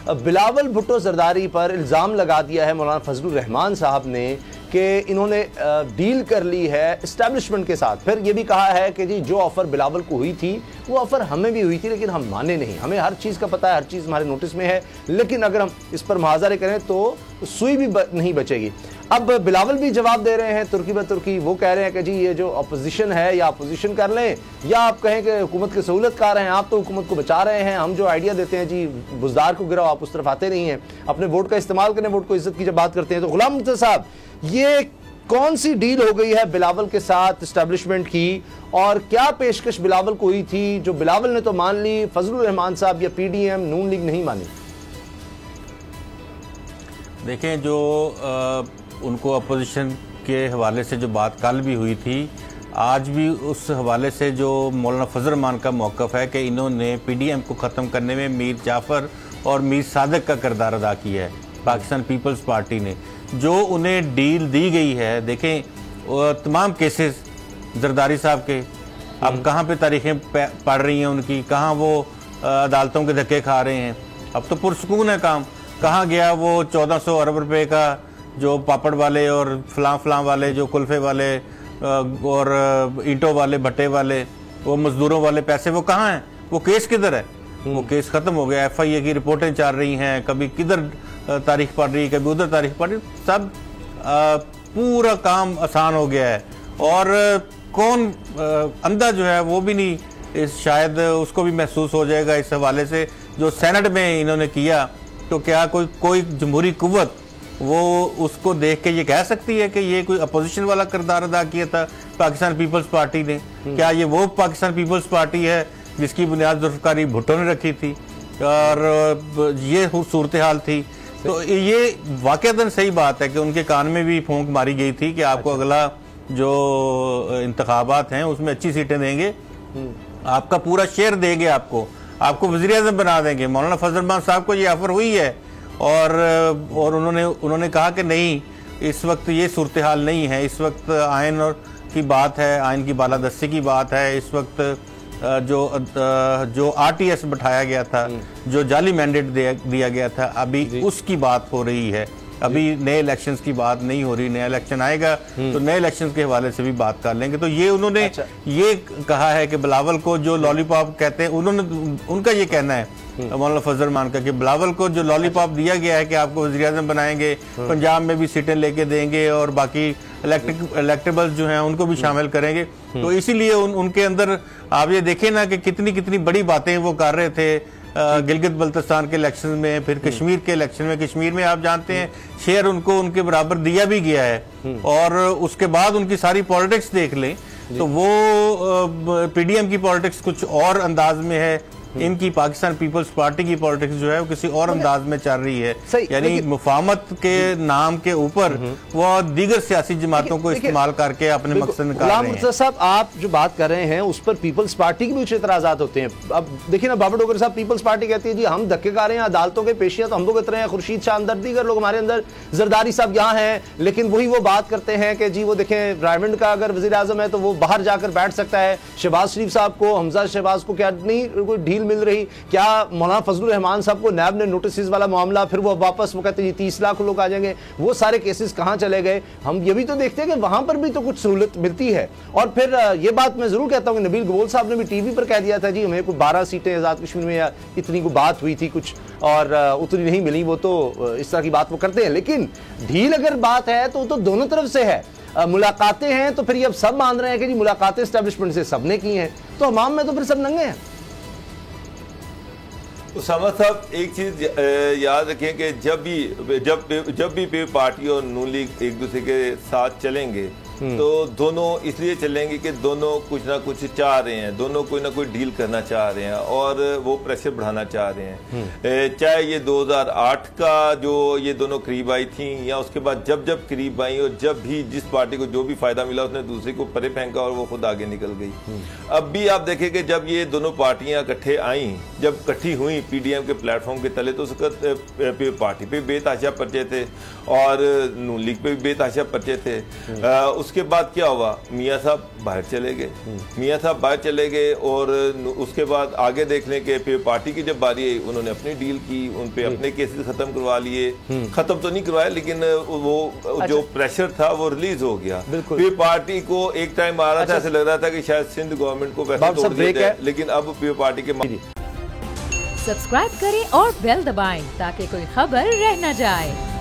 बिलावल भुट्टो जरदारी पर इल्ज़ाम लगा दिया है मौलाना फजलुर रहमान साहब ने कि इन्होंने डील कर ली है इस्टेब्लिशमेंट के साथ। फिर ये भी कहा है कि जी जो ऑफ़र बिलावल को हुई थी वो ऑफ़र हमें भी हुई थी, लेकिन हम माने नहीं। हमें हर चीज़ का पता है, हर चीज़ हमारे नोटिस में है, लेकिन अगर हम इस पर मुहाज़रे करें तो सुई भी नहीं बचेगी। अब बिलावल भी जवाब दे रहे हैं तुर्की ब तुर्की। वो कह रहे हैं कि जी ये जो अपोजिशन है या अपोजिशन कर लें, या आप कहें कि हुकूमत के सहूलतकार हैं, आप तो हुकूमत को बचा रहे हैं, हम जो आइडिया देते हैं जी बुजदार को गिराओ, आप उस तरफ आते नहीं हैं, अपने वोट का इस्तेमाल करें, वोट को इज्जत की जब बात करते हैं। तो गुलाम मुर्तज़ा साहब, ये कौन सी डील हो गई है बिलावल के साथ इस्टेब्लिशमेंट की, और क्या पेशकश बिलावल को हुई थी जो बिलावल ने तो मान ली, फजलुर रहमान साहब या पीडीएम नून लीग नहीं मानी? देखें, जो उनको अपोजिशन के हवाले से जो बात कल भी हुई थी, आज भी उस हवाले से जो मौलाना फजल रहमान का मौक़िफ़ है कि इन्होंने पीडीएम को ख़त्म करने में मीर जाफ़र और मीर सादिक का किरदार अदा किया है। पाकिस्तान पीपल्स पार्टी ने जो उन्हें डील दी गई है, देखें तमाम केसेस जरदारी साहब के अब कहाँ पे तारीखें पढ़ रही हैं उनकी, कहाँ वो अदालतों के धक्के खा रहे हैं। अब तो पुरसकून है काम। कहाँ गया वो 1400 अरब रुपए का जो पापड़ वाले और फलां वाले, जो कुल्फे वाले और ईंटों वाले, भट्टे वाले, वो मजदूरों वाले पैसे, वो कहाँ हैं? वो केस किधर है? वो केस खत्म हो गया। FIA की रिपोर्टें चल रही हैं, कभी किधर तारीख पड़ रही, कभी उधर तारीख पड़ रही, सब पूरा काम आसान हो गया है। और कौन अंधा जो है वो भी नहीं, इस शायद उसको भी महसूस हो जाएगा इस हवाले से जो सेनेट में इन्होंने किया। तो क्या कोई जमहूरी कुव्वत वो उसको देख के ये कह सकती है कि ये कोई अपोजिशन वाला किरदार अदा किया था पाकिस्तान पीपल्स पार्टी ने? क्या ये वो पाकिस्तान पीपल्स पार्टी है जिसकी बुनियाद जुल्फ़िकार भुट्टो ने रखी थी और ये सूरत हाल थी? तो ये वाकईतन सही बात है कि उनके कान में भी फूंक मारी गई थी कि आपको अगला जो इंतखाबात हैं उसमें अच्छी सीटें देंगे, आपका पूरा शेयर देंगे, आपको वज़ीर-ए-आज़म बना देंगे। मौलाना फजल रहमान साहब को ये ऑफर हुई है और उन्होंने कहा कि नहीं, इस वक्त ये सूरत हाल नहीं है, इस वक्त आयन की बात है, आयन की बालादस्ती की बात है। इस वक्त जो RTS बैठाया गया था, जो जाली मैंडेट दिया गया था, अभी उसकी बात हो रही है। अभी नए इलेक्शंस की बात नहीं हो रही। नया इलेक्शन आएगा तो नए इलेक्शंस के हवाले से भी बात कर लेंगे। तो ये उन्होंने ये कहा है कि बिलावल को जो लॉलीपॉप कहते हैं, उनका ये कहना है मौलाना फजल रहमान का कि बिलावल को जो लॉलीपॉप दिया गया है कि आपको वज़ीर-ए-आज़म बनाएंगे, पंजाब में भी सीटें लेके देंगे और बाकी इलेक्टेबल्स जो हैं उनको भी शामिल करेंगे। तो इसीलिए उनके अंदर आप ये देखें ना कि कितनी बड़ी बातें वो कर रहे थे गिलगित बल्तिस्तान के इलेक्शन में, फिर कश्मीर के इलेक्शन में। कश्मीर में आप जानते हैं शेयर उनको उनके बराबर दिया भी गया है। और उसके बाद उनकी सारी पॉलिटिक्स देख लें तो वो पीडीएम की पॉलिटिक्स कुछ और अंदाज में है, इनकी पाकिस्तान पीपल्स पार्टी की पॉलिटिक्स जो है वो किसी और अंदाज में चल रही है। यानी मुफाहमत के नाम के ऊपर वो दीगर सियासी जमातों को इस्तेमाल करके अपने मकसद निकाल रहे हैं। गुलाम साहब, आप जो बात कर रहे हैं उस पर पीपल्स पार्टी के भी कुछ एतराज़ात होते हैं। अब देखिए ना, बाबर डोगर साहब, पीपल्स पार्टी कहती है जी हम धक्के खा रहे हैं, अदालतों के पेशियां तो हम भुगत रहे हैं, खुर्शीद शाह अंदर, दीगर लोग हमारे अंदर, जरदारी साहब यहाँ हैं, लेकिन वही वो बात करते हैं कि जी वो देखें रायमंड का अगर वज़ीर-ए-आज़म है तो वो बाहर जाकर बैठ सकता है। शहबाज शरीफ साहब को, हमजा शहबाज को क्या नहीं कोई डील मिल रही? क्या मौलाना फजलुर रहमान साहब को नैब ने नोटिस वाला मामला, फिर वो वापस वो कहते हैं 30 लाख लोग आ जाएंगे, वो सारे केसेस कहां चले गए? हम ये भी तो देखते हैं कि वहां पर भी तो कुछ सहूलत मिलती है। और फिर ये बात मैं जरूर कहता हूं कि नबील गबोल साहब ने भी टीवी पर कह दिया था जी हमें कोई 12 सीटें आज़ाद कश्मीर में या इतनी को बात हुई थी कुछ और उतनी नहीं मिली। वो तो इस तरह की बात वो करते हैं, लेकिन ढील अगर बात है तो दोनों तरफ से है। मुलाकातें हैं तो फिर ये अब सब मान रहे हैं कि जी मुलाकातें एस्टेब्लिशमेंट से सबने की हैं, तो हमाम में तो फिर सब नंगे हैं। उसामा साहब, एक चीज याद रखें कि जब भी पार्टी और नून लीग एक दूसरे के साथ चलेंगे तो दोनों इसलिए चलेंगे कि दोनों कुछ ना कुछ चाह रहे हैं, दोनों कोई ना कोई डील करना चाह रहे हैं और वो प्रेशर बढ़ाना चाह रहे हैं। चाहे ये 2008 का जो ये दोनों करीब आई थी या उसके बाद जब करीब आई और जब भी जिस पार्टी को जो भी फायदा मिला उसने दूसरे को परे फेंका और वो खुद आगे निकल गई। अब भी आप देखें कि जब ये दोनों पार्टियां इकट्ठे आई, जब इकट्ठी हुई पीडीएम के प्लेटफॉर्म के तले, तो उस वक्त पार्टी पे बेतहाशा पर्चे थे और नून लीग पे भी बेतहाशा पर्चे थे। उसके बाद क्या हुआ, मियाँ साहब बाहर चले गए। मियाँ साहब बाहर चले गए और उसके बाद आगे देख लें कि फिर पार्टी की जब बारी आई, उन्होंने अपनी डील की, उन पे अपने केसेस खत्म करवा लिए। खत्म तो नहीं करवाए, लेकिन वो जो प्रेशर था वो रिलीज हो गया। फिर पार्टी को एक टाइम आ रहा था, ऐसे लग रहा था कि शायद सिंध गवर्नमेंट को वैसे तोड़ दिया जाए, लेकिन अब फिर पार्टी के सब्सक्राइब करें और बेल दबाएं ताकि कोई खबर रह न जाए।